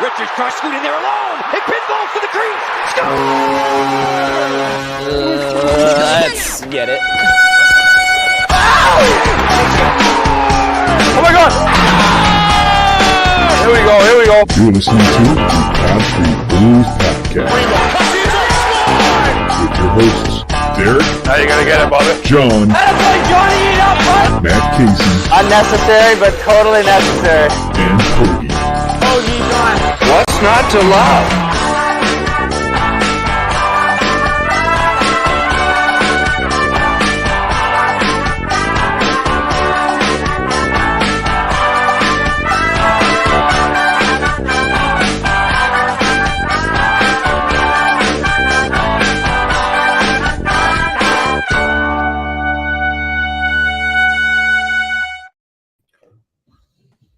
Richards cross scooting there alone. It pinballs to the crease. Let's get it. Oh my God! Here we go. You're listening to the Street Bullies podcast with your hosts, Derek. How you gonna get it, Bubba? John. Matt Casey. Unnecessary, but totally necessary. And Cody. What's not to love?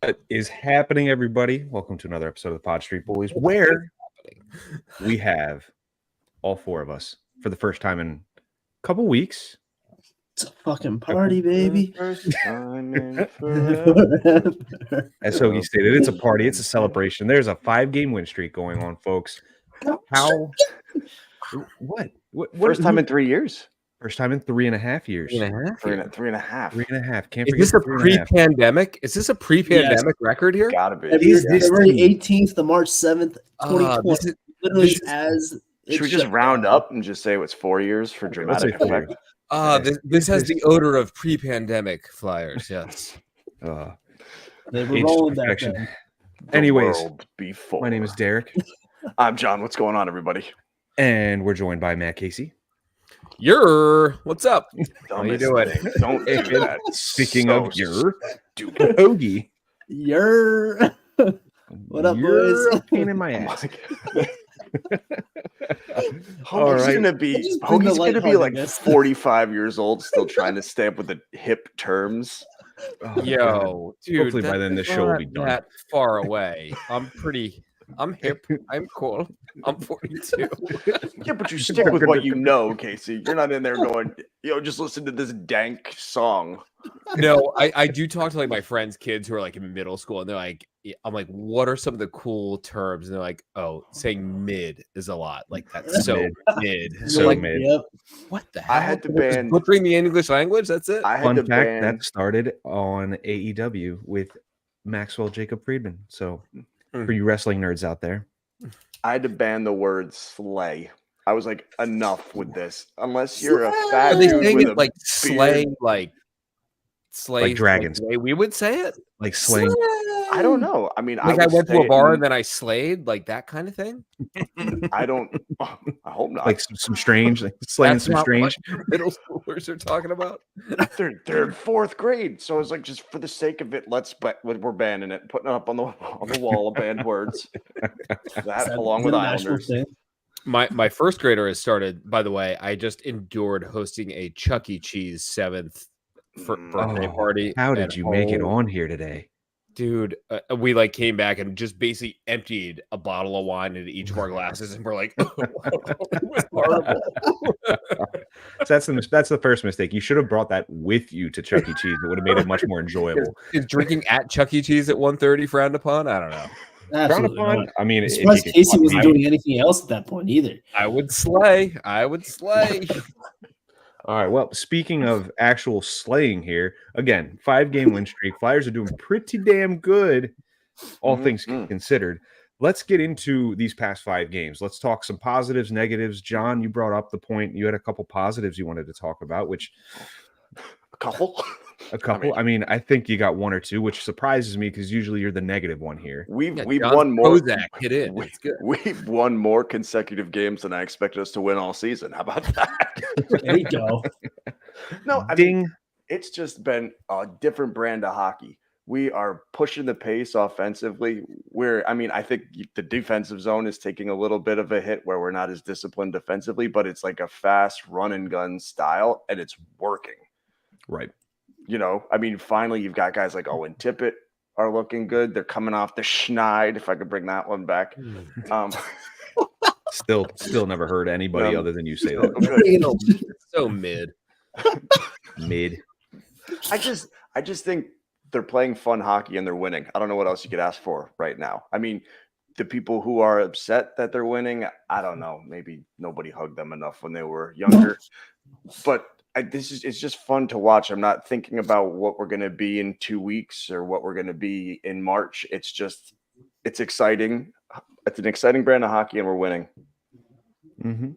What is happening, everybody? Welcome to another episode of the Street Bullies, where we have all four of us for the first time in a couple weeks. It's a fucking party, baby. As Hoagie stated, it's a party, it's a celebration. There's a 5-game win streak going on, folks. How? What First time in 3 years. First time in 3.5 years. 3.5. 3.5. Can't Is forget this a 3.5. pre-pandemic? Is this a pre-pandemic record here? Gotta be. February 18th to March 7th, 2020. Literally as Should we just round up and just say it was 4 years for dramatic say 4 effect? This has the odor of pre-pandemic Flyers, yes. they were Age rolling back perfection. then. Anyways, World before. my name is Derek, I'm John. What's going on, everybody? and we're joined by Matt Casey. What's up? How you doing? Don't do that. Speaking So of your stupid. Hoagie. You're what up, You're boys? a pain in my ass. All right. Just bring the Hoagie's gonna be like lightheartedness. 45 years old, still trying to stay up with the hip terms. Oh, God. Yo, dude. Hopefully by then this show will be not done. that far away. I'm hip. I'm cool. I'm 42. Yeah, but you stick with what you know, Casey. You're not in there going, just listen to this dank song. No, I do talk to like my friends' kids who are like in middle school, and they're like, I'm like, what are some of the cool terms? And they're like, oh, saying mid is a lot. Like that's so mid. So like, mid. Yep. what the hell? I had to We're just ban. butchering the English language. That's it. I had Fun to fact, ban. that started on AEW with Maxwell Jacob Friedman. So for you wrestling nerds out there, I had to ban the word slay. I was like, enough with this. Unless you're a fat Are they dude saying with it a like slay, beard. like slay, Like dragons. the way we would say it. like slaying. I don't know. I mean, Like I went to a bar and then I slayed, like that kind of thing. I don't. I hope not. Like some strange, like slaying That's some not strange. what middle schoolers are talking about. they're in 4th grade, so it's like just for the sake of it, we're banning it, putting it up on the wall of banned words. That along with Islanders. My first grader has started. By the way, I just endured hosting a Chuck E. Cheese 7th birthday party. How did at you make it home. on here today? Dude, we like came back and just basically emptied a bottle of wine into each of our glasses, and we're like, it was horrible. So that's the first mistake. You should have brought that with you to Chuck E. Cheese. It would have made it much more enjoyable. Is drinking at Chuck E. Cheese at 1:30 frowned upon? I don't know. Frowned Absolutely upon? not. I mean, I'm if you surprised could Casey fuck wasn't me. doing anything else at that point either. I would slay. All right. Well, speaking of actual slaying here, again, 5-game win streak. Flyers are doing pretty damn good, all things considered. Let's get into these past 5 games. Let's talk some positives, negatives. John, you brought up the point. You had a couple positives you wanted to talk about, which A couple. I mean, I think you got 1 or 2, which surprises me because usually you're the negative one here. We've John won more. Prozac hit in. It's good. We've won more consecutive games than I expected us to win all season. How about that? There you go. No, I Ding. mean, it's just been a different brand of hockey. We are pushing the pace offensively. I think the defensive zone is taking a little bit of a hit where we're not as disciplined defensively, but it's like a fast run and gun style, and it's working. Right. Finally, you've got guys like Owen Tippett are looking good. They're coming off the schneid, if I could bring that one back. Still never heard anybody other than you say that. It's so mid. Mid. I just think they're playing fun hockey and they're winning. I don't know what else you could ask for right now. I mean, the people who are upset that they're winning, I don't know. Maybe nobody hugged them enough when they were younger. But it's just fun to watch. I'm not thinking about what we're going to be in 2 weeks or what we're going to be in March. It's exciting. It's an exciting brand of hockey, and we're winning. Mm-hmm.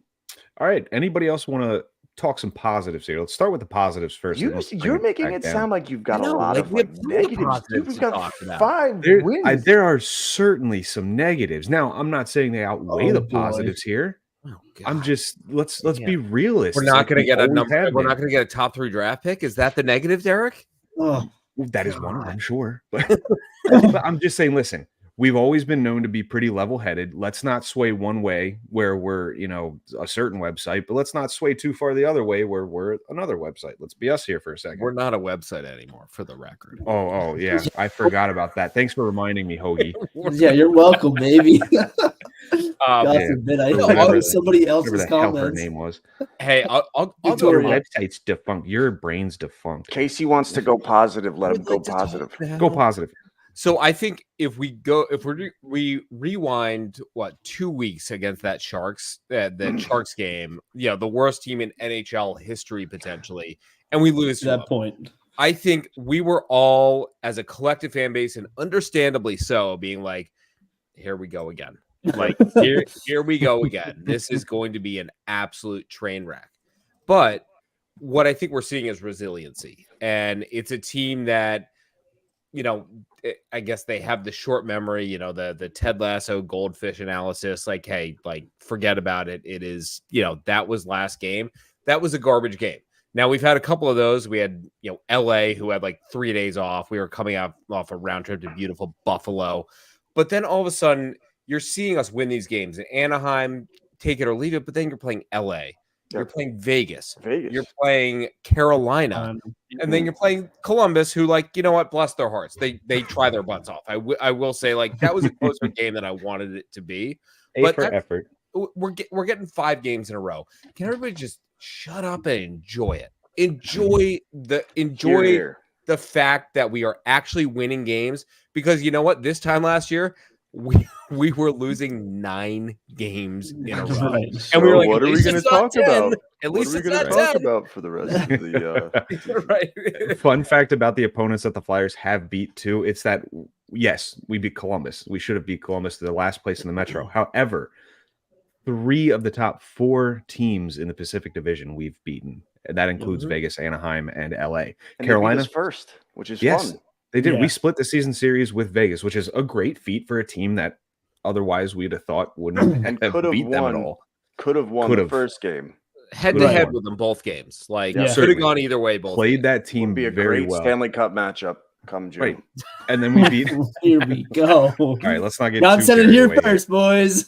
All right. Anybody else want to talk some positives here? Let's start with the positives first. You're making it sound like you've got a lot of negatives. Dude, we've got 5 wins. There are certainly some negatives. Now, I'm not saying they outweigh the positives here. Oh, I'm just let's be realistic. We're not going to get a number. We're not going to get a top 3 draft pick. Is that the negative, Derek? Oh, that is one of them, sure. But I'm just saying, listen, we've always been known to be pretty level-headed. Let's not sway one way where we're, a certain website, but let's not sway too far the other way where we're another website. Let's be us here for a second. We're not a website anymore, for the record. Oh, yeah. I forgot about that. Thanks for reminding me, Hoagie. Yeah, you're welcome, baby. God yeah. forbid I know somebody else's whatever the hell her comments. name was. Hey, I'll go. Your website's defunct. Your brain's defunct. Casey wants to go positive. Let him go positive. Go positive. So I think if we rewind 2 weeks against that Sharks Sharks game, the worst team in NHL history potentially, and we lose to that point. I think we were all, as a collective fan base, and understandably so, being like, here we go again. Like, here we go again. This is going to be an absolute train wreck. But what I think we're seeing is resiliency. And it's a team that, I guess they have the short memory, the Ted Lasso goldfish analysis. Like, hey, forget about it. It is, that was last game. That was a garbage game. Now we've had a couple of those. We had, LA, who had 3 days off. We were coming off a round trip to beautiful Buffalo. But then all of a sudden, you're seeing us win these games. In Anaheim, take it or leave it, but then you're playing LA. You're playing Vegas. You're playing Carolina. And then you're playing Columbus, who, bless their hearts. They try their butts off. I will say, that was a closer game than I wanted it to be. But effort. We're getting 5 games in a row. Can everybody just shut up and enjoy it? Enjoy the fact that we are actually winning games, because you know what? This time last year, we were losing 9 games in a row. Right. And we were like, what are we going to talk about? At least what are we going to talk about for the rest of the right. Fun fact about the opponents that the Flyers have beat too, it's that yes, we beat Columbus. We should have beat Columbus to the last place in the Metro. However, 3 of the top 4 teams in the Pacific Division we've beaten. That includes Vegas, Anaheim, and LA. And Carolina first, which is fun. They did. Yeah. We split the season series with Vegas, which is a great feat for a team that otherwise we'd have thought wouldn't have beat them at all. Could have won the first game. Head to head with them both games. Could have gone either way. Both played that team be a very great well. Stanley Cup matchup come June. Right. And then we beat. Here we go. All right, let's not get God too said it carried here away first, boys.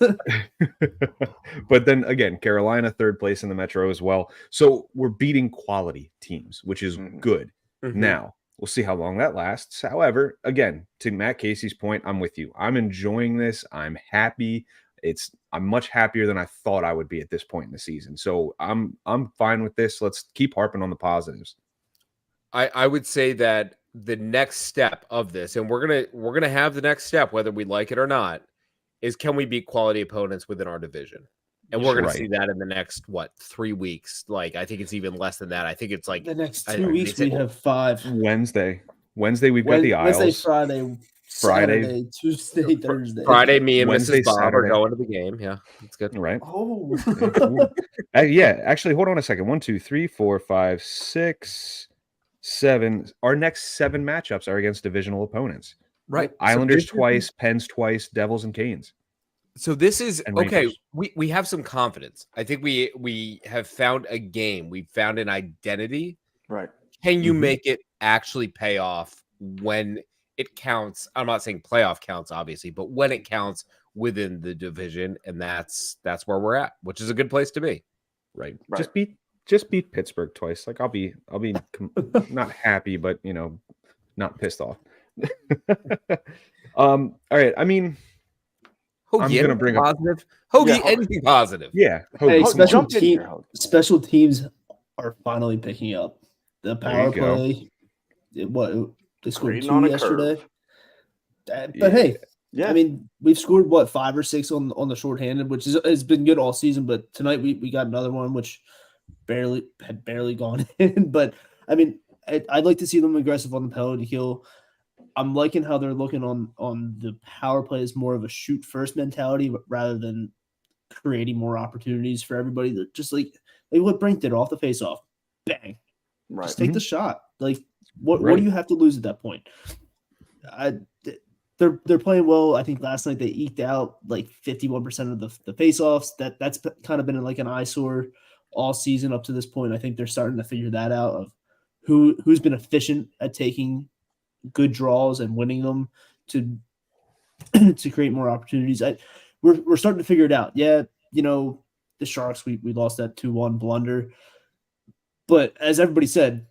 But then again, Carolina 3rd place in the Metro as well. So we're beating quality teams, which is good. Now, we'll see how long that lasts. However, again, to Matt Casey's point, I'm with you. I'm enjoying this. I'm happy. I'm much happier than I thought I would be at this point in the season. So I'm fine with this. Let's keep harping on the positives. I would say that the next step of this, and we're gonna have the next step, whether we like it or not, is can we beat quality opponents within our division? And we're going to see that in the next, 3 weeks? I think it's even less than that. I think it's the next 2 weeks we have 5. Wednesday we've got the Isles. Wednesday, Friday, Saturday, Tuesday, Thursday. Friday, me and Wednesday, Mrs. Bob Saturday. are going to the game. Yeah, it's good. Right. Oh. Yeah, actually, hold on a second. 1, 2, 3, 4, 5, 6, 7. Our next 7 matchups are against divisional opponents. Right. Islanders twice, Pens twice, Devils and Canes. So this is okay. Rangers. We have some confidence. I think we have found a game. We found an identity. Right. Can you make it actually pay off when it counts? I'm not saying playoff counts, obviously, but when it counts within the division, and that's where we're at, which is a good place to be. Right. Just beat Pittsburgh twice. I'll be not happy, but not pissed off. All right. I mean, Hoagie, I'm going to bring positive. Hoagie, anything positive. Yeah. Hey, Hoagie. special teams are finally picking up. The power you go. play. They scored Grading on 2 a yesterday. curve. But hey, Yeah. I mean, we've scored what 5 or 6 on the shorthanded, which has been good all season. But tonight we got another one, which had barely gone in. But I mean, I'd like to see them aggressive on the penalty kill. I'm liking how they're looking on the power play as more of a shoot first mentality rather than creating more opportunities for everybody. That just like what Brink did off the face off, bang, Right. just take the shot. Like what Right. do you have to lose at that point? They're playing well. I think last night they eked out like 51% of the faceoffs. That's kind of been like an eyesore all season up to this point. I think they're starting to figure that out of who's been efficient at taking good draws and winning them to create more opportunities. We're starting to figure it out. Yeah, the Sharks we lost that 2-1 blunder, but as everybody said,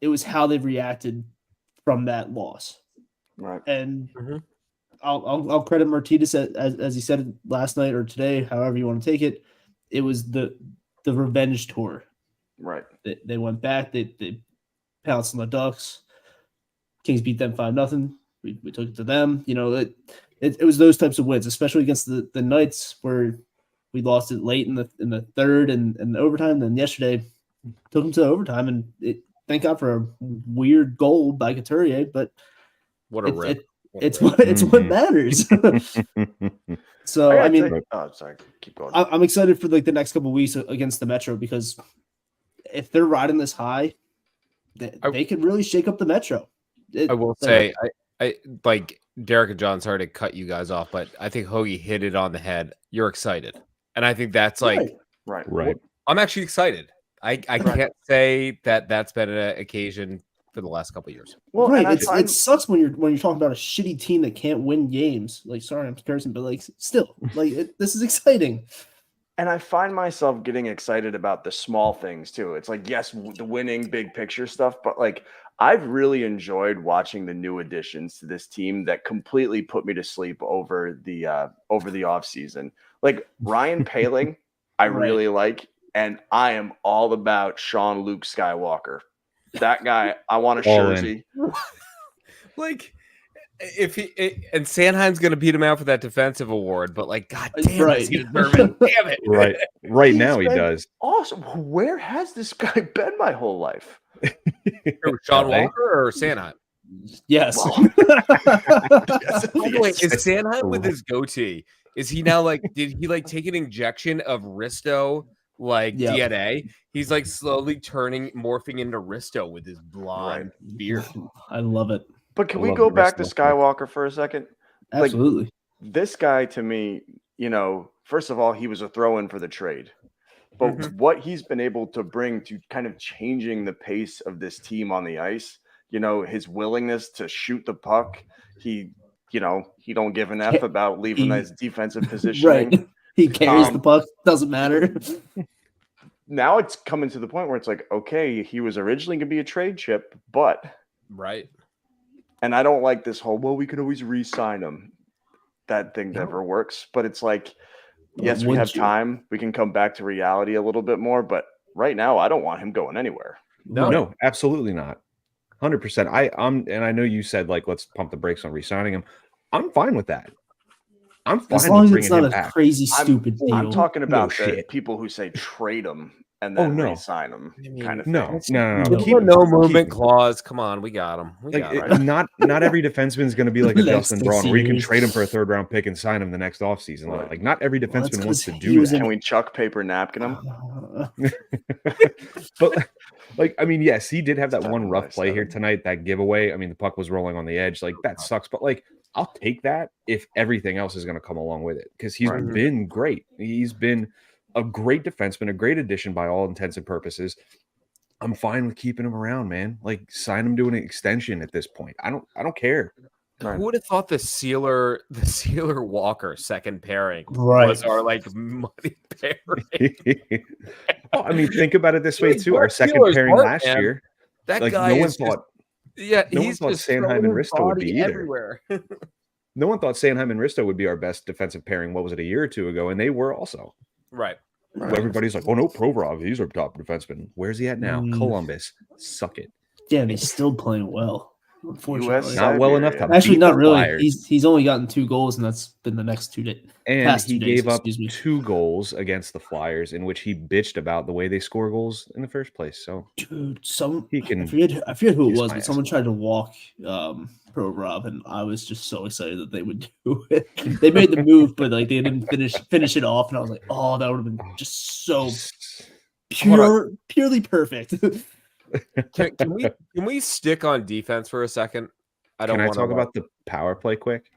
it was how they reacted from that loss. Right. And I'll credit Martinez as he said last night or today, however you want to take it. It was the revenge tour. Right. They went back. They pounced on the Ducks. Kings beat them 5-0. We took it to them. It was those types of wins, especially against the Knights, where we lost it late in the third and the overtime. Then yesterday took them to overtime, and thank God for a weird goal by Couturier, but What a rip. It's what matters. So I mean, sorry, keep going. I'm excited for like the next couple of weeks against the Metro, because if they're riding this high, they could really shake up the Metro. I will say, I like Derek and John. Sorry to cut you guys off, but I think Hoagie hit it on the head. You're excited, and I think that's like right. I'm actually excited. I can't say that's been an occasion for the last couple of years. Well, right. It sucks when you're talking about a shitty team that can't win games. Like, sorry, I'm cursing, but like, still, like, this is exciting. And I find myself getting excited about the small things too. It's like, yes, the winning big picture stuff, but like, I've really enjoyed watching the new additions to this team that completely put me to sleep over the off season. Like Ryan Paling, I really like, and I am all about Sean Luke Skywalker. That guy, I want a jersey. Like, if and Sanheim's going to beat him out for that defensive award, but like, god damn, right. He's deserving. Damn it! Right now he does. Awesome. Where has this guy been my whole life? Sean Walker or Sanheim? Yes. By the way, is Sanheim with his goatee? Is he now like? Did he like take an injection of Risto? Like DNA, he's like slowly morphing into Risto with his blonde beard. I love it. But can we go back to Skywalker for a second? Absolutely. Like, this guy to me, first of all, he was a throw-in for the trade. But what he's been able to bring to kind of changing the pace of this team on the ice, his willingness to shoot the puck, he don't give an F about leaving his defensive positioning. Right. He carries the puck. Doesn't matter. Now it's coming to the point where it's like, okay, he was originally going to be a trade chip, but and I don't like this whole, well, we could always re-sign him. That thing never works. But it's like, yes, we have time. We can come back to reality a little bit more. But right now, I don't want him going anywhere. No, absolutely not. 100%. And I know you said like, let's pump the brakes on re-signing him. I'm fine with that. I'm fine as long as it's not a back. crazy, stupid deal. I'm talking about the people who say trade him and then re-sign him, kind of thing. No movement clause. Come on, we got him. Not every defenseman is going to be like a Justin Braun, where you can trade him for a third-round pick and sign him the next offseason. Like, not every defenseman wants to do that. Can we chuck paper napkin him? But like, I mean, yes, he did have that one rough play here tonight. That giveaway. I mean, the puck was rolling on the edge. Like, that sucks. But like, I'll take that if everything else is going to come along with it, because he's been great. He's been a great defenseman, a great addition by all intents and purposes. I'm fine with keeping him around, man. Like, sign him to an extension at this point. I don't care. Who would have thought the Sealer Walker second pairing was our like money pairing? Well, I mean, think about it this way too. Our second pairing last year, that like, guy no one thought. Yeah, no one thought Sanheim and Risto would be either. Everywhere. No one thought Sanheim and Risto would be our best defensive pairing. What was it, a year or two ago? And they were also. Right. Everybody's like, oh no, Provorov, he's our top defenseman. Where's he at now? Columbus. Suck it. Yeah, he's still playing well. Unfortunately, not well enough to actually beat not the really. Flyers. He's only gotten 2 goals, and that's been the next 2 days. And he gave up 2 goals against the Flyers, in which he bitched about the way they score goals in the first place. So, dude, he can. I forget who it kiss was, my but ass. someone tried to walk Pro Rob, and I was just so excited that they would do it. They made the move, but like they didn't finish it off, and I was like, oh, that would have been just so purely perfect. Can we stick on defense for a second? Can I talk about the power play quick?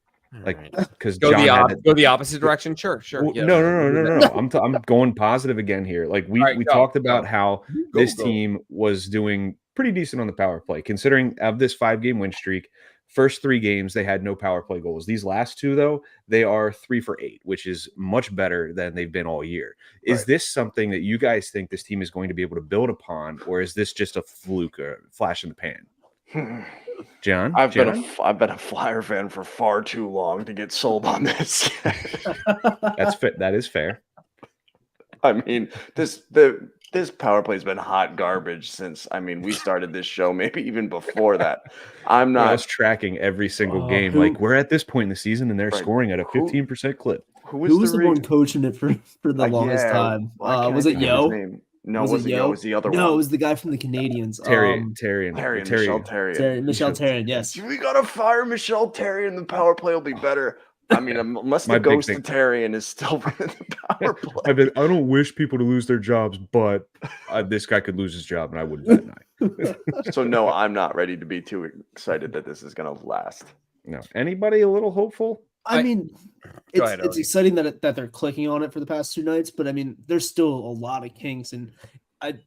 Like, because go the opposite direction. Sure. Well, Yeah. No. I'm going positive again here. Like we talked about how this team was doing pretty decent on the power play, considering of this 5-game win streak. First 3 games they had no power play goals. These last 2 though, they are 3 for 8, which is much better than they've been all year. Is this something that you guys think this team is going to be able to build upon, or is this just a fluke or flash in the pan? John, I've been a Flyer fan for far too long to get sold on this. That is fair. I mean, this power play has been hot garbage since we started this show, maybe even before that. I was tracking every single game. Like we're at this point in the season and they're scoring at a 15% clip. Who was the one coaching it for the longest time? Was it Yo? No, it wasn't Yo. It was the other one. No, it was the guy from the Canadians. Michel Therrien. Yes. We gotta fire Michel Therrien. The power play will be better. I mean, unless the ghost of Therrien is still running the power play. I don't wish people to lose their jobs, but this guy could lose his job, and I wouldn't bat an eye. So no, I'm not ready to be too excited that this is gonna last. No. Anybody a little hopeful? I mean, it's exciting that they're clicking on it for the past 2 nights, but I mean, there's still a lot of kinks, and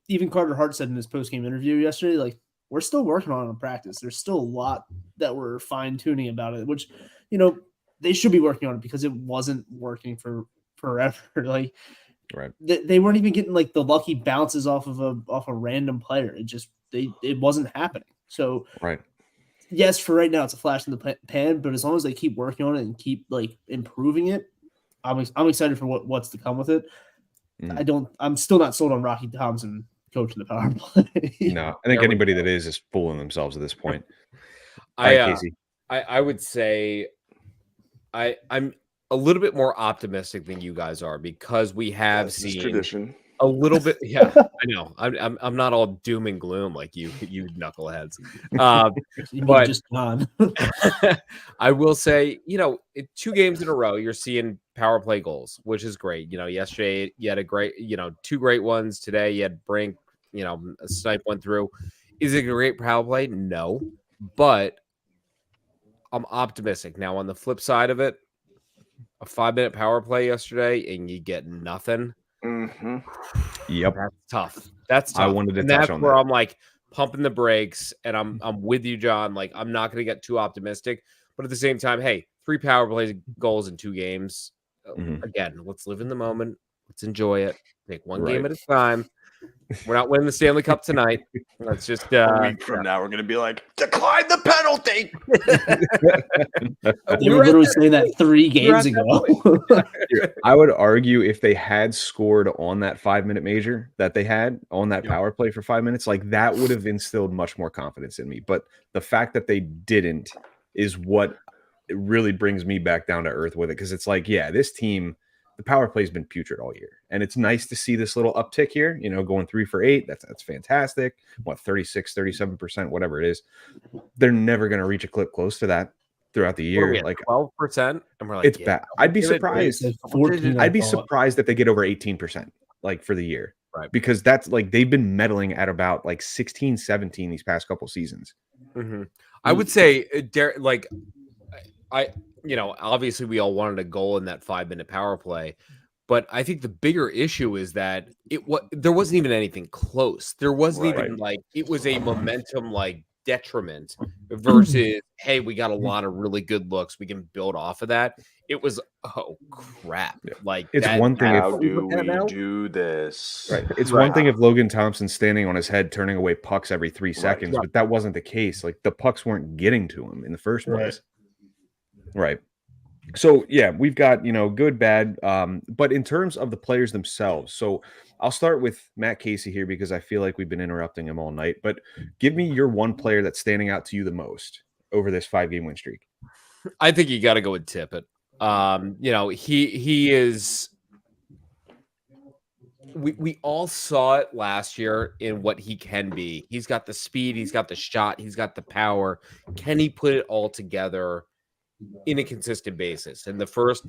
even Carter Hart said in his post-game interview yesterday, like, we're still working on it in practice. There's still a lot that we're fine-tuning about it, which, they should be working on it because it wasn't working for forever. Like, they weren't even getting like the lucky bounces off a random player. It wasn't happening. So yes, for right now it's a flash in the pan, but as long as they keep working on it and keep like improving it, I'm excited for what's to come with it. I'm still not sold on Rocky Thompson coaching the power play. No, I think anybody that is fooling themselves at this point. Casey. I would say I'm a little bit more optimistic than you guys are because we have seen tradition. A little bit. Yeah, I know. I'm not all doom and gloom like you knuckleheads. But just on. I will say, 2 games in a row, you're seeing power play goals, which is great. Yesterday you had a great, 2 great ones. Today you had Brink, a snipe went through. Is it a great power play? No, but I'm optimistic. Now, on the flip side of it, a 5-minute power play yesterday and you get nothing. Mm-hmm. Yep. That's tough. I wanted to touch that's on where that. I'm like pumping the brakes, and I'm with you, John. Like, I'm not going to get too optimistic, but at the same time, hey, 3 power play goals in 2 games. Again, let's live in the moment. Let's enjoy it. Take one game at a time. We're not winning the Stanley Cup tonight. Let's just a week from now we're going to be like, decline the penalty. They were literally saying that 3 games ago. I would argue if they had scored on that 5-minute major that they had on that power play for 5 minutes, like that would have instilled much more confidence in me. But the fact that they didn't is what really brings me back down to earth with it. Because it's like, yeah, this team, the power play has been putrid all year. And it's nice to see this little uptick here, going 3 for 8. That's fantastic. 36, 37%, whatever it is. They're never going to reach a clip close to that throughout the year. Like 12%. And we're like, it's bad. I'd be surprised. 14, I'd be surprised if they get over 18%, like for the year. Right. Because that's like they've been meddling at about like 16, 17 these past couple seasons. Mm-hmm. I would say, obviously we all wanted a goal in that 5-minute power play, but I think the bigger issue is that there wasn't even anything close. There wasn't even it was a momentum detriment versus, hey, we got a lot of really good looks. We can build off of that. It was, oh crap. Like it's one thing. How do we do this? Right. It's one thing if Logan Thompson's standing on his head, turning away pucks every 3 seconds, but that wasn't the case. Like the pucks weren't getting to him in the first place. Right. So yeah, we've got, good, bad. But in terms of the players themselves, so I'll start with Matt Casey here because I feel like we've been interrupting him all night, but give me your one player that's standing out to you the most over this 5-game win streak? I think you got to go with Tippett. He is. We all saw it last year in what he can be. He's got the speed, he's got the shot, he's got the power. Can he put it all together in a consistent basis? In the first,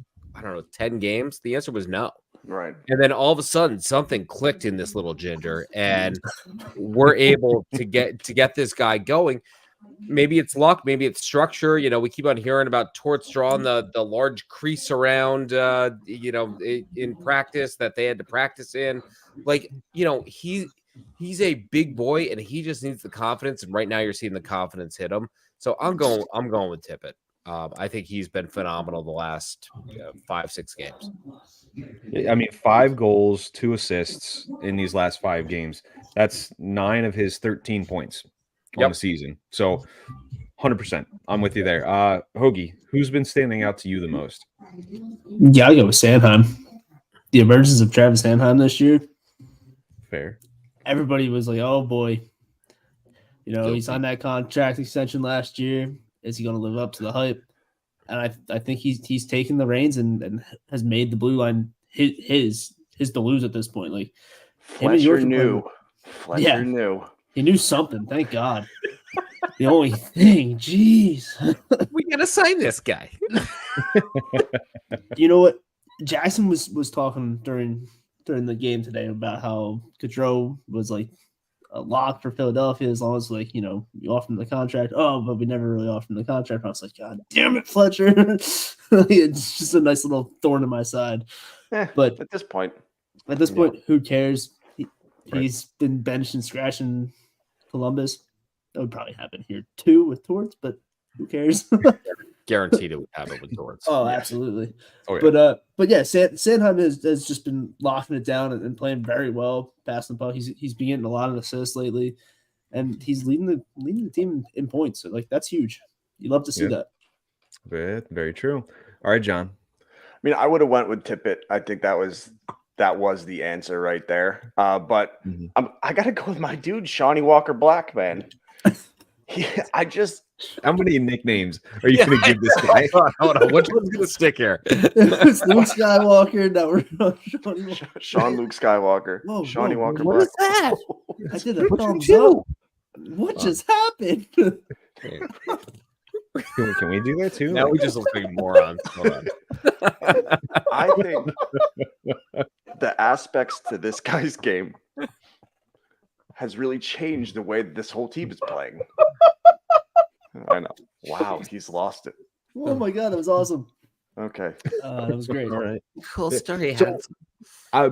10 games, the answer was no. Right. And then all of a sudden, something clicked in this little ginger, and we're able to get this guy going. Maybe it's luck, maybe it's structure. We keep on hearing about Torts drawing the large crease around, in practice that they had to practice in. He's a big boy, and he just needs the confidence. And right now, you're seeing the confidence hit him. So I'm going with Tippett. I think he's been phenomenal the last 5-6 games. I mean, 5 goals, 2 assists in these last 5 games. That's 9 of his 13 points on the season. So 100%. I'm with you there. Hoagie, who's been standing out to you the most? Yeah, I'll go with Sanheim. The emergence of Travis Sanheim this year. Fair. Everybody was like, oh boy. He signed that contract extension last year. Is he going to live up to the hype? And I think he's taken the reins and has made the blue line his to lose at this point. Like Fletcher knew. He knew something. Thank God. The only thing, jeez. We got to sign this guy. You know what? Jackson was talking during the game today about how Gaudreau was like a lock for Philadelphia as long as you offer him the contract. Oh, but we never really offered him the contract. I was like, God damn it, Fletcher. It's just a nice little thorn in my side. But at this point, who cares? He's been benched and scratching Columbus. That would probably happen here too with Torts, but who cares? Guaranteed it would happen with Torts. Oh, absolutely. Oh, yeah. But yeah, Sanheim has just been locking it down and playing very well, passing the puck. He's been getting a lot of assists lately, and he's leading the team in points. So that's huge. You love to see that. Very, very true. All right, John. I mean, I would have went with Tippett. I think that was the answer right there. But I got to go with my dude, Shawnee Walker Black, man. How many nicknames are you going to give this guy? Hold on. Which one's going to stick here? It's Luke Skywalker. Now we're Sean Luke Skywalker. Whoa, Shawnee Walker what Black. is that? I did a thumbs up. What just happened? Can we do that too? Now we just look like morons. Hold on. I think the aspects to this guy's game has really changed the way this whole team is playing. I know. Wow, he's lost it. Oh my God, that was awesome. Okay. That was great. All right. Cool story.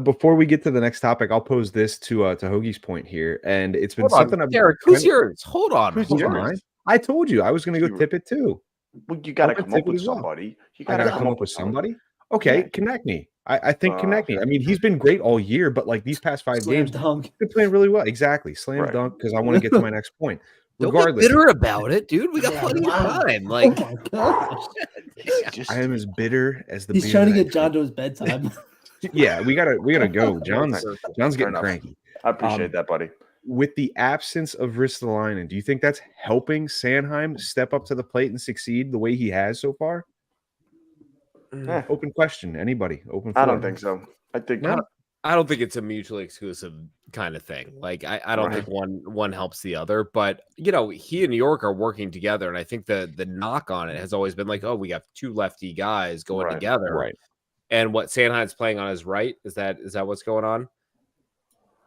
Before we get to the next topic, I'll pose this to Hoagie's point here, and it's been Hold something on, I've. Derek, who's yours? Hold on. Who's mine? I told you I was going to go Tippett too. Well, you got to I'll come up Tippett with as well. somebody. You I got to come up with somebody. Okay, Yeah. Konechny. I think Konechny. I mean, he's been great all year, but like these past 5 games, Dunk. he's been playing really well. Exactly, slam dunk. Because I want to get to my next point. Don't be Regardless, bitter about it, dude. We got plenty of time. Like, Oh my gosh. I am as bitter as the. He's beer trying to that I get John to his bedtime. Yeah, we gotta go. John's Fair getting enough. cranky. I appreciate that, buddy. With the absence of Ristolainen, do you think that's helping Sanheim step up to the plate and succeed the way he has so far? Open question. Anybody? Open. I don't floor. think so. I think No. I don't think it's a mutually exclusive kind of thing. Like, I don't think one helps the other. But he and New York are working together, and I think the knock on it has always been like, oh, we got 2 lefty guys going together, Right. And what Sanheim's playing on his right is that what's going on,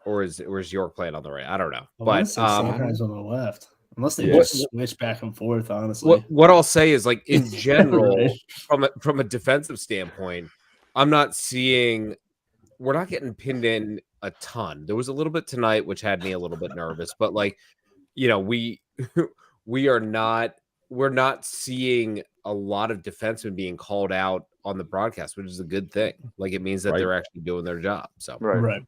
or is York playing on the right? I don't know, but Sanheim's on the left, unless they Yeah. just switch back and forth. Honestly, what I'll say is, like, in general, Right. from a defensive standpoint, I'm not seeing. We're not getting pinned in a ton. There was a little bit tonight, which had me a little bit nervous, but we're not seeing a lot of defensemen being called out on the broadcast, which is a good thing. Like, it means that they're actually doing their job. So, right.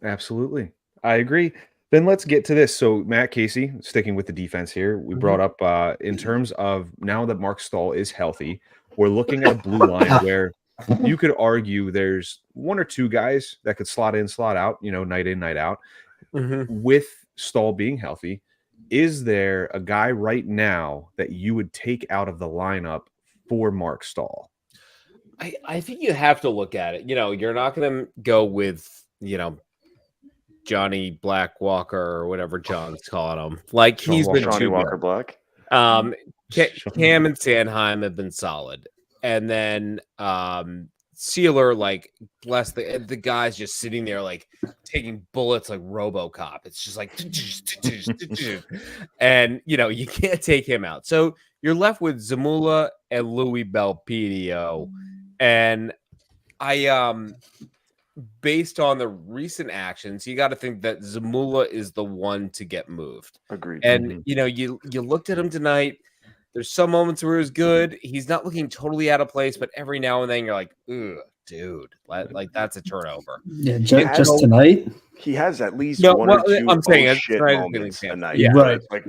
Absolutely. I agree. Then let's get to this. So Matt Casey, sticking with the defense here, we brought up in terms of now that Mark Stahl is healthy, we're looking at a blue line where you could argue there's 1 or 2 guys that could slot in, slot out, night in, night out. With Stahl being healthy, is there a guy right now that you would take out of the lineup for Mark Stahl? I think you have to look at it. You're not going to go with, Johnny Black Walker or whatever John's calling him. Like he's been Johnny too Walker good. Black. Cam and Sanheim have been solid. And then Sealer, like, bless the guy's just sitting there, like, taking bullets like RoboCop. It's just like, and, you can't take him out. So you're left with Zamula and Louis Belpedio. And based on the recent actions, you got to think that Zamula is the one to get moved. Agreed. And, you looked at him tonight. There's some moments where it was good. He's not looking totally out of place, but every now and then you're like, ugh, dude, like that's a turnover. Yeah, just tonight. He has at least one or two I'm saying shit moments a night. Yeah, right. Like,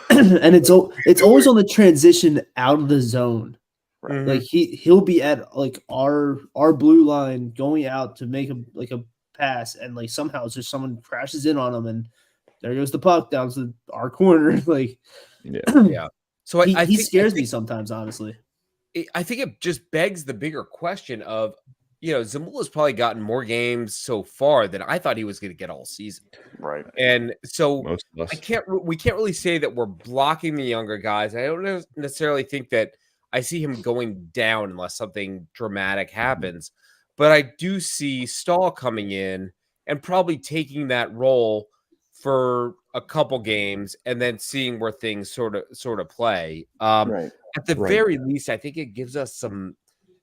And it's always on the transition out of the zone. Right. Like he'll be at like our blue line going out to make a pass, and like somehow it's just someone crashes in on him, and there goes the puck down to our corner. Like, yeah. So he think, scares me sometimes, honestly. I think it just begs the bigger question of, Zamula's probably gotten more games so far than I thought he was going to get all season. Right. And so Most of us. we can't really say that we're blocking the younger guys. I don't necessarily think that I see him going down unless something dramatic happens. But I do see Stahl coming in and probably taking that role for a couple games and then seeing where things sort of play. Right. At the very least, I think it gives us some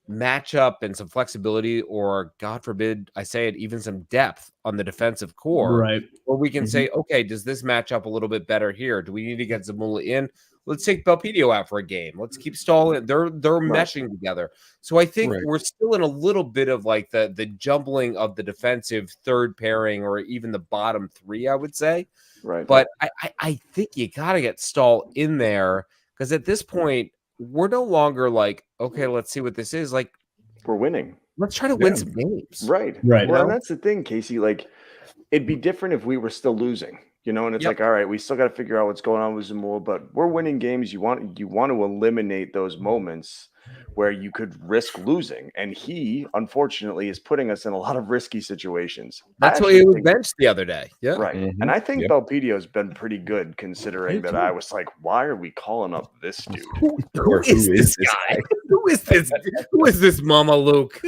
matchup and some flexibility, or God forbid I say it, even some depth on the defensive core. Right. Where we can say, okay, does this match up a little bit better here? Do we need to get Zamula in? Let's take Belpedio out for a game. Let's keep Stahl in. They're meshing together. So I think we're still in a little bit of like the jumbling of the defensive third pairing, or even the bottom three, I would say. Right. But I think you got to get Stahl in there, because at this point, we're no longer like, okay, let's see what this is. Like, we're winning. Let's try to win some games. Right. Well, and that's the thing, Casey. Like, it'd be different if we were still losing, and it's like, all right, we still got to figure out what's going on with Zamula, but we're winning games. You want to eliminate those moments where you could risk losing. And he, unfortunately, is putting us in a lot of risky situations. That's why he was benched the other day. Yeah. Right. Mm-hmm. And I think Belpedio's been pretty good, considering that I was like, why are we calling up this dude? Who is this guy? Who is this? Who is this Mama Luke?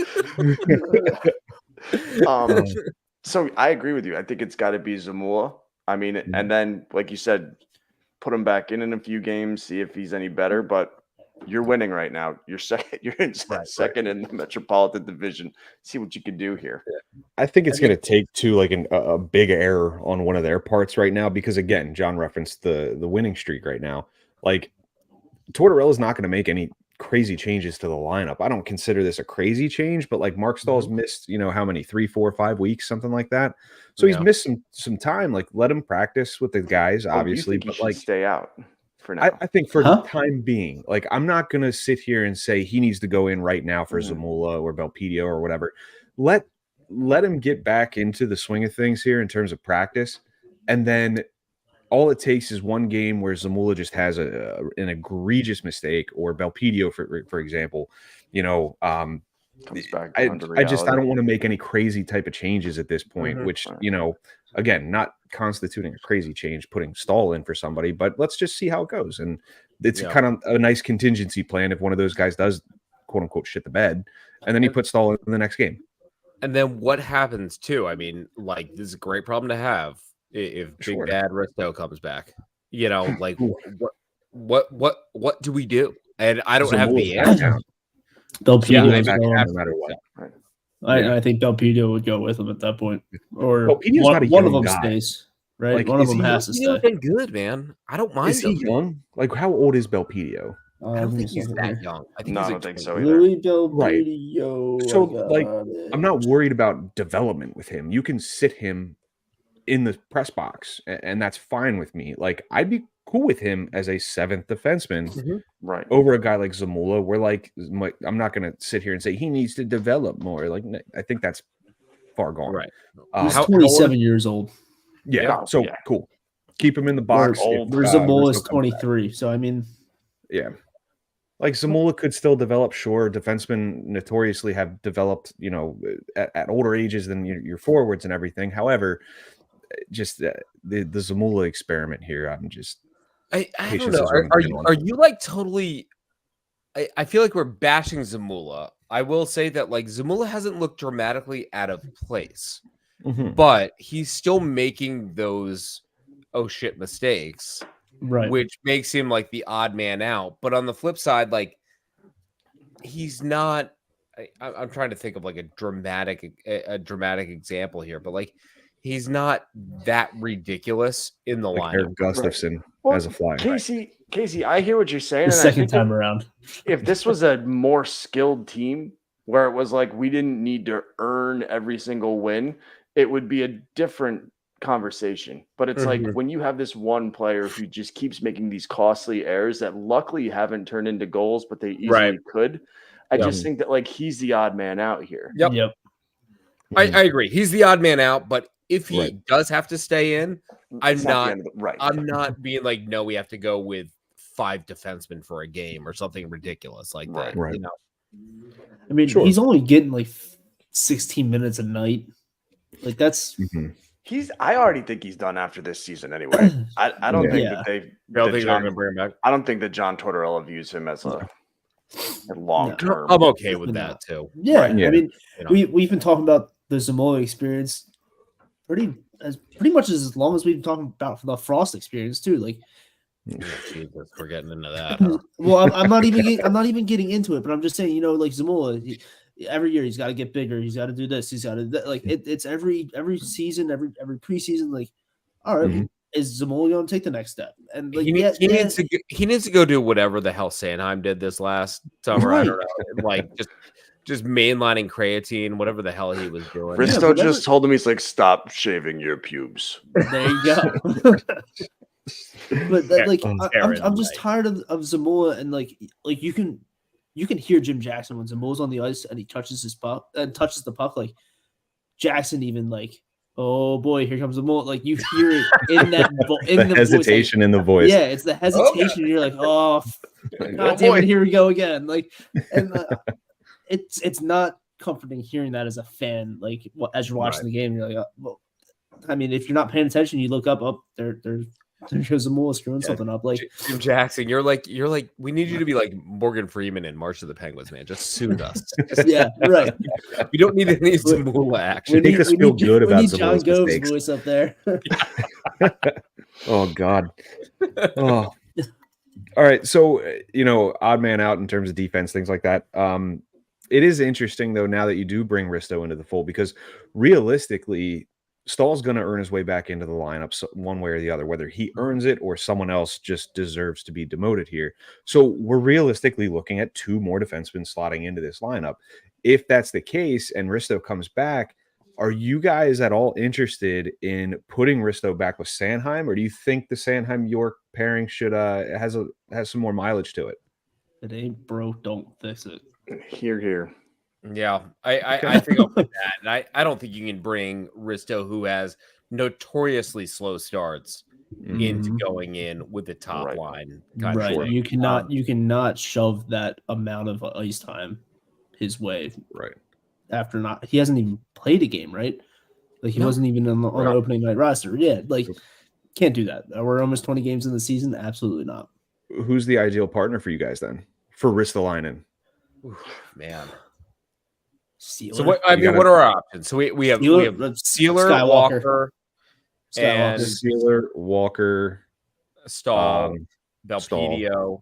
So I agree with you. I think it's got to be Zamula. I mean, and then, like you said, put him back in a few games, see if he's any better. But you're winning right now. You're second. You're in second in the Metropolitan Division. See what you can do here. I think it's going to take like a big error on one of their parts right now, because again, John referenced the winning streak right now. Like, Tortorella's not going to make any crazy changes to the lineup. I don't consider this a crazy change, but like Mark Stahl's missed, how many, 3, 4, 5 weeks, something like that. So he's missed some time. Like, let him practice with the guys, obviously, but like stay out for now. I think for the time being, like, I'm not going to sit here and say he needs to go in right now for Zamula or Belpedio or whatever. Let him get back into the swing of things here in terms of practice, and then all it takes is one game where Zamula just has an egregious mistake, or Belpedio, for example, comes back. I don't want to make any crazy type of changes at this point, which, again, not constituting a crazy change, putting Stahl in for somebody, but let's just see how it goes. And it's kind of a nice contingency plan if one of those guys does, quote unquote, shit the bed, and then he puts Stahl in the next game. And then what happens too? I mean, like, this is a great problem to have if Big Dad Risto comes back. Like, what do we do? And I don't have the answer. Belpedio no matter what. Right. I think Belpedio would go with him at that point, or one of them guy. Stays. Right, like, one of them has to stay. Been good, man. I don't mind. Is he young? Like, how old is Belpedio? I don't think he's that young. I don't think so either. Louis Belpedio. Right. So, like, I'm not worried about development with him. You can sit him in the press box, and that's fine with me. Like, I'd be cool with him as a 7th defenseman, right, over a guy like Zamula, where, like, I'm not going to sit here and say he needs to develop more. Like, I think that's far gone. Right. He's 27 years old. Yeah. Cool. keep him in the box. Where Zamula is 23. So I mean, yeah. Like Zamula could still develop, sure. Defensemen notoriously have developed, at older ages than your forwards and everything. However, just the Zamula experiment here, I don't know. Are you like totally? I feel like we're bashing Zamula. I will say that like Zamula hasn't looked dramatically out of place, but he's still making those oh shit mistakes. right, Which makes him like the odd man out. But on the flip side, like he's not. I'm trying to think of like a dramatic example here, but like he's not that ridiculous in the like lineup. Eric Gustafson as a flyer. Casey, I hear what you're saying. the second time around. If this was a more skilled team where it was like we didn't need to earn every single win, it would be a different conversation. But it's like when you have this one player who just keeps making these costly errors that luckily haven't turned into goals, but they easily could. I just think that like he's the odd man out here. Yep. I agree. He's the odd man out, but if he does have to stay in, I'm not being like, no, we have to go with 5 defensemen for a game or something ridiculous like that. Right. I mean, he's only getting like 16 minutes a night. Like that's I already think he's done after this season anyway. I don't think that they're gonna bring him back. I don't think that John Tortorella views him as a long term. I'm okay with that too. Yeah. I mean, we've been talking about the Zamula experience pretty much as long as we've been talking about the Frost experience too. Like, Jesus, we're getting into that. Well, I'm not even getting into it, but I'm just saying, like Zamula, every year he's got to get bigger. He's got to do this. He's got to like it's every season, every preseason. Like, all right, is Zamula going to take the next step? And like, he needs to go do whatever the hell Sanheim did this last summer. Right. I don't know, like just mainlining creatine, whatever the hell he was doing. Risto just told him, he's like, stop shaving your pubes. There you go. But that, I'm just tired of Zamula, and like you can hear Jim Jackson when Zamula's on the ice and he touches the puck. Like Jackson even like, oh boy, here comes Zamula. Like you hear it in that in the hesitation voice, like, in the voice. Yeah, it's the hesitation. Okay. You're like, oh God damn it, here we go again. Like, and it's not comforting hearing that as a fan. Like as you're watching the game, you're like, well, I mean, if you're not paying attention, you look up, there goes Zamula screwing something up. Like Jim Jackson, you're like, we need you to be like Morgan Freeman in March of the Penguins, man. Just soothe us. Yeah, right. We don't need any Zamula action. Make us feel good about Zamula's John mistakes. Gove's voice up there. Oh God. Oh. All right. So odd man out in terms of defense, things like that. It is interesting though now that you do bring Risto into the fold, because realistically, Stahl's going to earn his way back into the lineup one way or the other, whether he earns it or someone else just deserves to be demoted here. So we're realistically looking at 2 more defensemen slotting into this lineup. If that's the case and Risto comes back, are you guys at all interested in putting Risto back with Sanheim, or do you think the Sanheim-York pairing should has some more mileage to it? It ain't broke, don't fix it. Here. Yeah, I think I'll put that. And I don't think you can bring Risto, who has notoriously slow starts, into going in with the top line. Right. You cannot shove that amount of ice time his way. Right. After he hasn't even played a game, right? Like he wasn't even on the opening night roster. Yeah, like can't do that. We're almost 20 games in the season. Absolutely not. Who's the ideal partner for you guys then for Ristolainen? Man. Sealer. So what are our options? So we have Sealer, Walker, and Sealer, Walker, Stahl, Belpedio.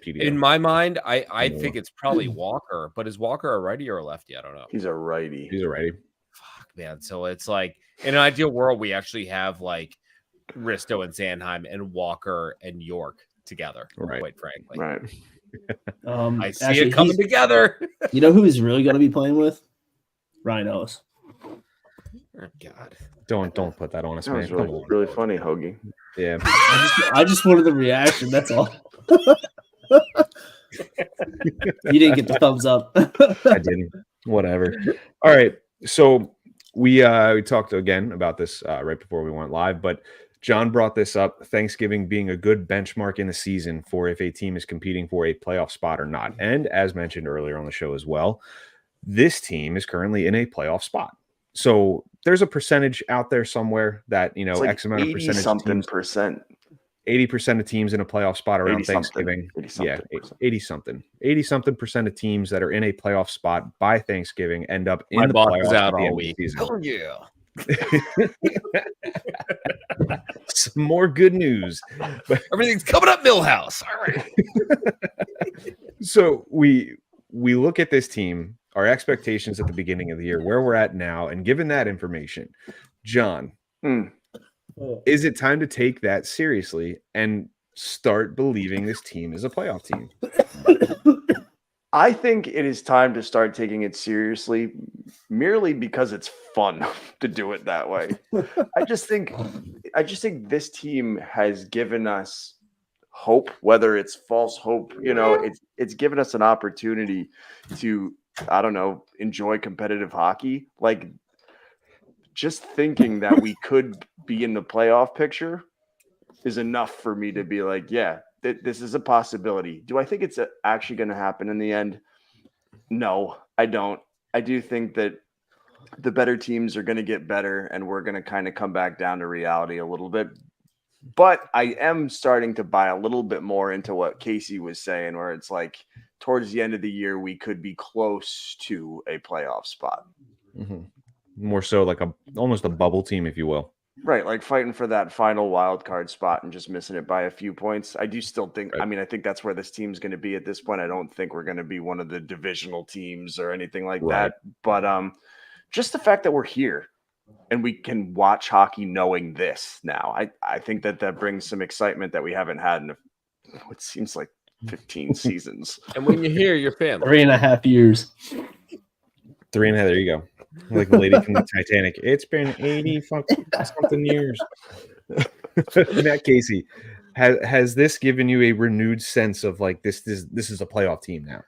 In my mind, I think it's probably Walker, but is Walker a righty or a lefty? I don't know. He's a righty. Fuck, man. So it's like in an ideal world, we actually have like Risto and Sanheim and Walker and York together. Right. Quite frankly. Right. I see it coming together. You know who he's really going to be playing with? Ryan Ellis. Oh, God. Don't put that on us, man. That was really funny, Hoagie. Yeah. I just wanted the reaction. That's all. You didn't get the thumbs up. I didn't. Whatever. All right. So we talked again about this right before we went live, but John brought this up, Thanksgiving being a good benchmark in the season for if a team is competing for a playoff spot or not. And as mentioned earlier on the show as well, this team is currently in a playoff spot. So there's a percentage out there somewhere that, It's like X amount of percentage something teams, percent. 80% of teams in a playoff spot around 80 something, Thanksgiving. 80 something Yeah, percent. 80 something. 80 something percent of teams that are in a playoff spot by Thanksgiving end up in My the boss playoffs is out at the end all of the week. season. Oh yeah. Some more good news. But Everything's coming up, Millhouse. All right. so we look at this team, our expectations at the beginning of the year, where we're at now, and given that information, John, is it time to take that seriously and start believing this team is a playoff team? I think it is time to start taking it seriously, merely because it's fun to do it that way. I just think this team has given us hope, whether it's false hope, it's given us an opportunity to, I don't know, enjoy competitive hockey. Like, just thinking that we could be in the playoff picture is enough for me to be like, yeah, this is a possibility. Do I think it's actually going to happen in the end? No, I don't. I do think that the better teams are going to get better, and we're going to kind of come back down to reality a little bit. But I am starting to buy a little bit more into what Casey was saying, where it's like towards the end of the year, we could be close to a playoff spot. Mm-hmm. More so like almost a bubble team, if you will. Right, like fighting for that final wild card spot and just missing it by a few points. I do still think, I think that's where this team's going to be at this point. I don't think we're going to be one of the divisional teams or anything like that. But just the fact that we're here and we can watch hockey knowing this now, I think that brings some excitement that we haven't had in what seems like 15 seasons. And when you're here, you're family. 3.5 years. 3.5. There you go. Like the lady from the Titanic. It's been 80 something years. Matt Casey, has this given you a renewed sense of like this is a playoff team now?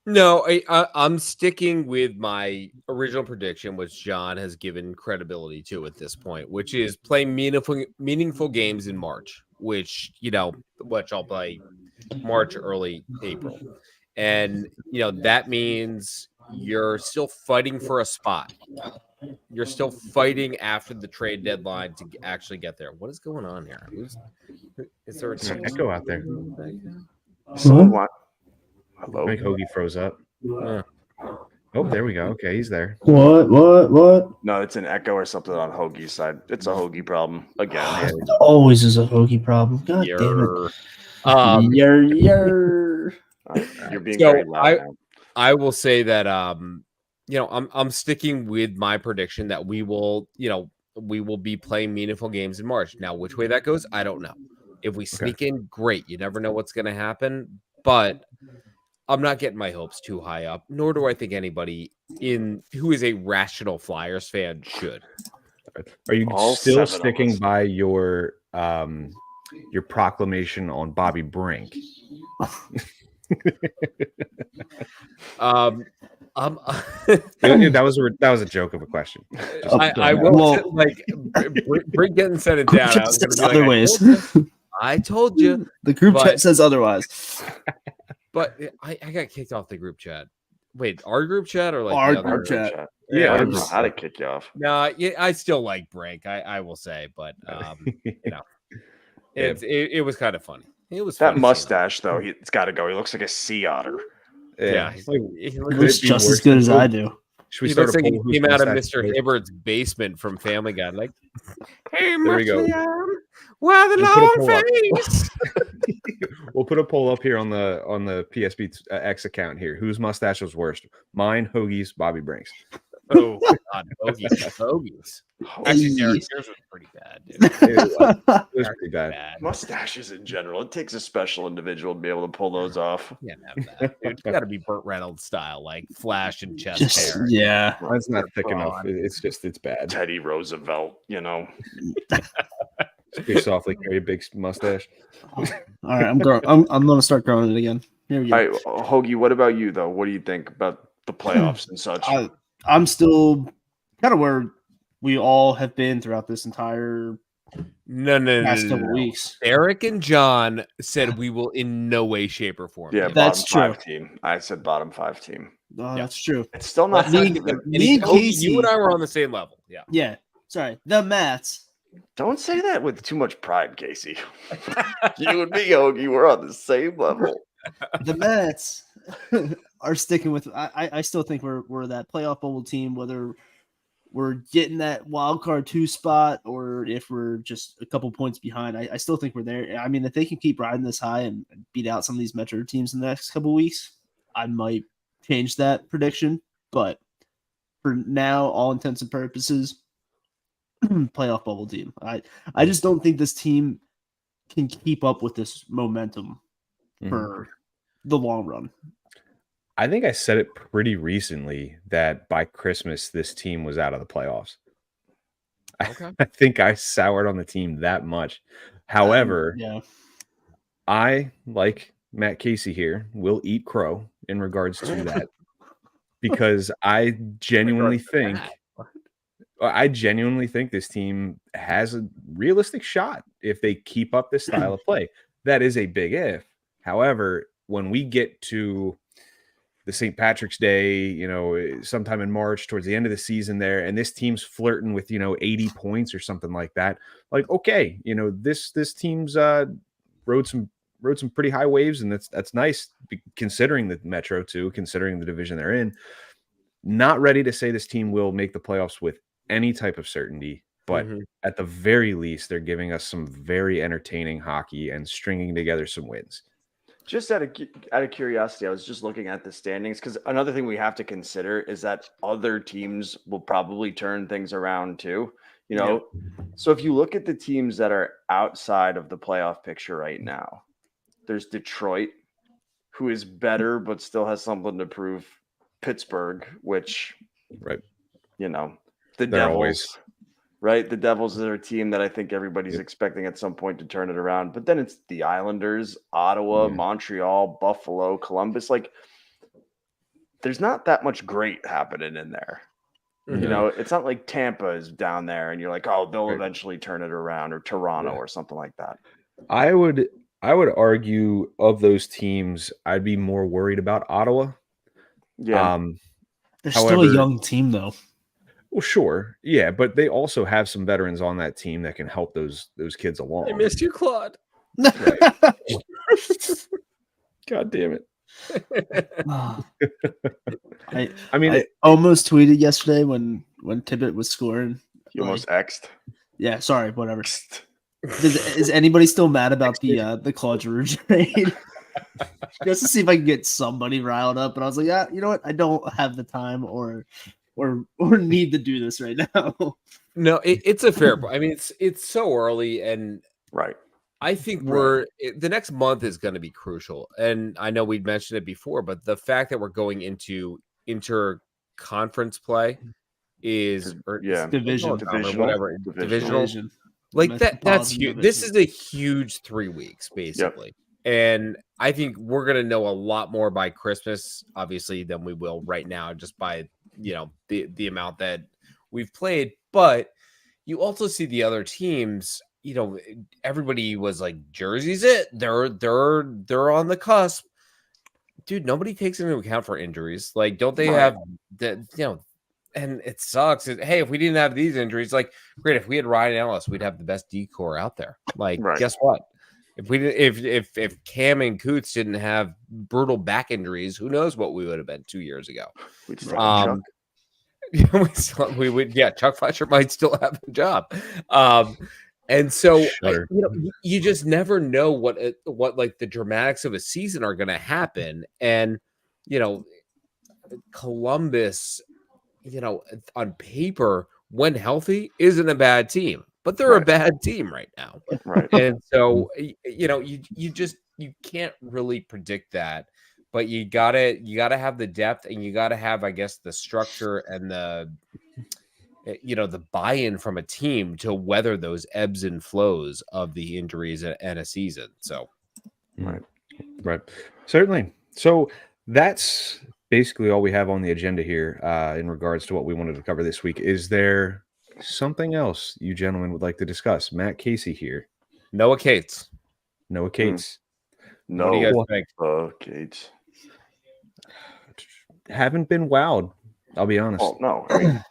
No, I'm sticking with my original prediction, which John has given credibility to at this point, which is playing meaningful games in March, which I'll play March, early April. And, that means you're still fighting for a spot. You're still fighting after the trade deadline to actually get there. What is going on here? Is there an echo out there? Hello? Mike Hoagie froze up. Oh, there we go. Okay, he's there. What? No, it's an echo or something on Hoagie's side. It's a Hoagie problem again. It always is a Hoagie problem. God damn it. You're being very loud now. I will say that I'm sticking with my prediction that we will be playing meaningful games in March. Now, which way that goes, I don't know. If we sneak in, great. You never know what's going to happen, but I'm not getting my hopes too high up, nor do I think anybody who is a rational Flyers fan should. Are you still sticking by your proclamation on Bobby Brink? That was a joke of a question. I will Brink getting sent it down. I was going to be like, other ways. I told you. The group chat says otherwise. But I got kicked off the group chat. Wait, our group chat or like our group chat? Yeah, I don't know how to kick you off. No, I still like Brink. I will say, but it was kind of funny. It was that mustache though. It's got to go. He looks like a sea otter. Yeah, he looks just as good as I do. Should we start like he came out of Mr. Hibbert's basement from Family Guy, like, "Hey, there we go. Why the long face?" We'll put a poll up here on the PSB X account here. Whose mustache was worst? Mine, Hoagie's, Bobby Brink's. Oh God, Hoagie's. Actually, Derek's yours was pretty bad, dude. It was pretty bad. Mustaches in general, it takes a special individual to be able to pull those off. Yeah, it's got to be Burt Reynolds style, like flash and chest hair. Yeah, mine's not thick enough. It's bad. Teddy Roosevelt, Pretty softly carry a big mustache. All right, I'm gonna start growing it again. Here we go. All right, Hoagie, what about you though? What do you think about the playoffs and such? I'm still kind of where we all have been throughout this entire No. Last couple weeks. Eric and John said we will in no way, shape, or form. Yeah, be That's bottom 5 true. team. I said bottom 5 team. Oh, that's true. It's still not. Me- And me and Kobe, Casey- you and I were on the same level. Yeah. Yeah. Sorry. The Mats. Don't say that with too much pride, Casey. You and me, Hoagie, we're on the same level. The Mets are sticking with. I still think we're that playoff bubble team, whether we're getting that wild card 2 spot or if we're just a couple points behind. I still think we're there. I mean, if they can keep riding this high and beat out some of these Metro teams in the next couple weeks, I might change that prediction. But for now, all intents and purposes, playoff bubble team. I just don't think this team can keep up with this momentum for the long run. I think I said it pretty recently that by Christmas, this team was out of the playoffs. Okay. I think I soured on the team that much. However, Yeah. I, like Matt Casey here, will eat crow in regards to that because I genuinely think this team has a realistic shot if they keep up this style of play. That is a big if. However, when we get to the St. Patrick's Day, sometime in March, towards the end of the season there, and this team's flirting with, 80 points or something like that, like, okay, this team's rode some pretty high waves, and that's nice considering the Metro too, considering the division they're in. Not ready to say this team will make the playoffs with any type of certainty, but at the very least, they're giving us some very entertaining hockey and stringing together some wins. Just out of curiosity, I was just looking at the standings because another thing we have to consider is that other teams will probably turn things around too. So if you look at the teams that are outside of the playoff picture right now, there's Detroit, who is better but still has something to prove. Pittsburgh, which, right, the They're Devils. always... Right, the Devils are a team that I think everybody's expecting at some point to turn it around. But then it's the Islanders, Ottawa, Montreal, Buffalo, Columbus. Like, there's not that much great happening in there. It's not like Tampa is down there and you're like, oh, they'll eventually turn it around, or Toronto or something like that. I would argue of those teams, I'd be more worried about Ottawa. Yeah. They're still a young team, though. Well, sure. Yeah, but they also have some veterans on that team that can help those kids along. I missed you, Claude. Right. God damn it. I almost tweeted yesterday when Tippett was scoring. You almost X'd. Yeah, sorry, whatever. Is anybody still mad about the Claude Giroux trade? Just to see if I can get somebody riled up, but I was like, yeah, you know what? I don't have the time or need to do this right now. No, it's a fair point. I mean, it's so early, and right. I think the next month is going to be crucial. And I know we'd mentioned it before, but the fact that we're going into inter-conference play divisional, like that's huge. This is a huge 3 weeks basically. Yep. And I think we're going to know a lot more by Christmas, obviously, than we will right now, just by the amount that we've played. But you also see the other teams. Everybody was like, Jersey's it. They're on the cusp. Dude, nobody takes into account for injuries. Like, don't they have that? And it sucks. Hey, if we didn't have these injuries, like, great. If we had Ryan Ellis, we'd have the best decor out there. Like, guess what? If we if Cam and Coots didn't have brutal back injuries, who knows what we would have been 2 years ago? We just Chuck Fletcher might still have a job. And so you just never know what like the dramatics of a season are going to happen. And Columbus, on paper, when healthy, isn't a bad team, but they're a bad team right now. Right. And so you can't really predict that, but you gotta have the depth, and you gotta have, I guess, the structure and the buy-in from a team to weather those ebbs and flows of the injuries and a season. So, right, certainly. So that's basically all we have on the agenda here in regards to what we wanted to cover this week. Is there something else you gentlemen would like to discuss? Matt Casey here. Noah Cates. Noah Cates. No, What do you guys think? Gates. Haven't been wowed. I'll be honest. Oh no, I mean,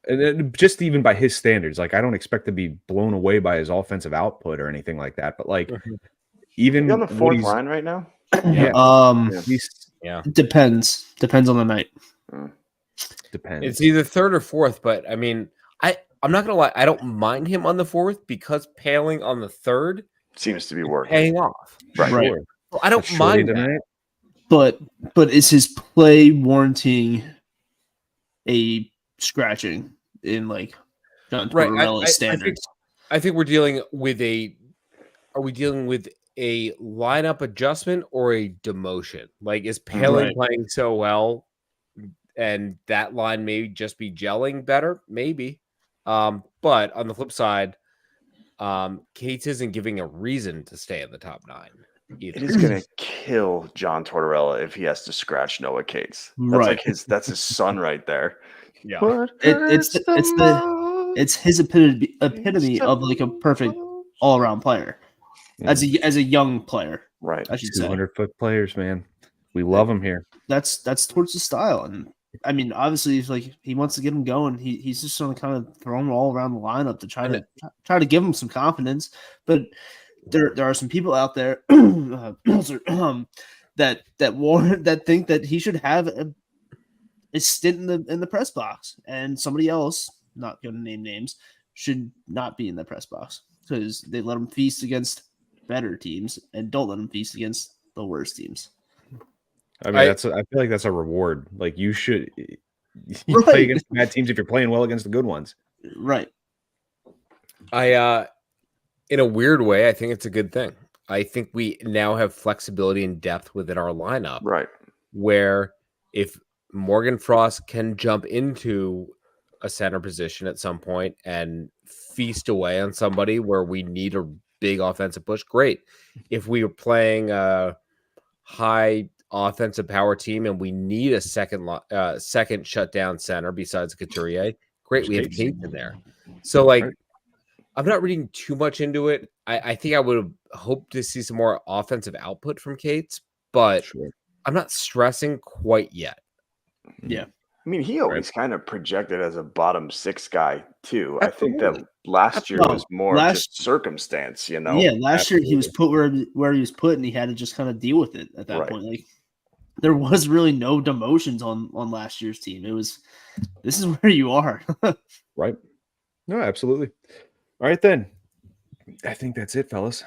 And just even by his standards, like I don't expect to be blown away by his offensive output or anything like that. But like, even he on the what fourth he's- line right now. he's- Depends on the night. depends. It's either third or fourth, but I mean, I'm not gonna lie, I don't mind him on the fourth because Paling on the third Seems to be working. paying off. Right. Sure. So I don't Shorty mind that. tonight. But is his play warranting a scratching in like John Right. Tortorella's standards? I think we're dealing with are we dealing with a lineup adjustment or a demotion? Like, is Paling Right. playing so well and that line may just be gelling better? Maybe. But on the flip side, Cates isn't giving a reason to stay in the top 9 either. It is gonna kill John Tortorella if he has to scratch Noah Cates. That's Right. like that's his son right there. Yeah. What It's hurts the most it's his epitome of like a perfect all around player as a young player. right. I should say 200-foot players, man. We love them here. that's towards the style, and I mean obviously if like he wants to get him going, he's just going to kind of throw him all around the lineup to try to give him some confidence. But there are some people out there that think that he should have a stint in the press box, and somebody else, not going to name names, should not be in the press box because they let him feast against better teams and don't let him feast against the worst teams. I mean, I feel like that's a reward. Like you should Right. play against the bad teams if you're playing well against the good ones. Right. In a weird way, I think it's a good thing. I think we now have flexibility and depth within our lineup. Right. Where if Morgan Frost can jump into a center position at some point and feast away on somebody where we need a big offensive push, great. If we were playing a high offensive power team and we need a second shutdown center besides Couturier, great. We have Kate in there. So like, I'm not reading too much into it. I think I would have hoped to see some more offensive output from Cates, but I'm not stressing quite yet. Yeah. I mean, he always kind of projected as a bottom 6 guy too. I think that last year was more just circumstance, you know. Yeah, last year he was put where he was put, and he had to just kind of deal with it at that point. Like there was really no demotions on last year's team. It was this is where you are. Right. No, absolutely. All right then. I think that's it, fellas.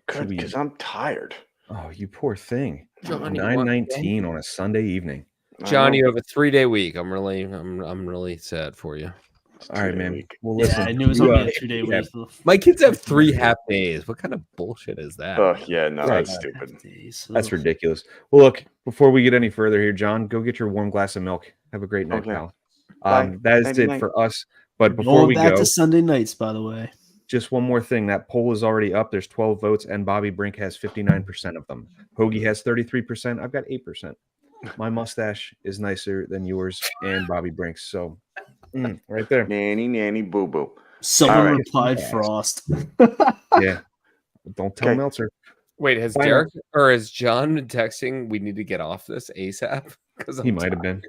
Good, because I'm tired. Oh, you poor thing. Johnny, 9:19 on a Sunday evening. John, you have a 3-day week. I'm really sad for you. All right, man. Well, Yeah, listen. I knew it was only a 2-day week. My kids have 3 half days. What kind of bullshit is that? Oh yeah, no, Right. that's stupid. That's ridiculous. Well, look, before we get any further here, John, go get your warm glass of milk. Have a great night, Okay. pal. Bye. That is Nighty it night. for us. But before Going we back go, to Sunday nights, by the way. just one more thing. That poll is already up. There's 12 votes, and Bobby Brink has 59% of them. Hoagie has 33%. I've got 8%. My mustache is nicer than yours and Bobby Brink's. So, right there. Nanny, boo boo. Someone All right. replied Frost. Yeah. Don't tell Okay. Meltzer. Wait, has Bye, Derek or has John been texting? We need to get off this ASAP because He might have been.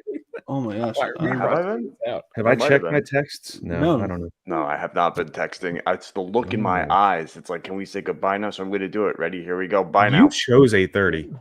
Oh my gosh. Have I been? Have I I might have checked been. my texts? No, No. I don't know. No, I have not been texting. It's the look in my eyes. It's like, can we say goodbye now? So I'm going to do it. Ready? Here we go. Bye now. You chose 8:30.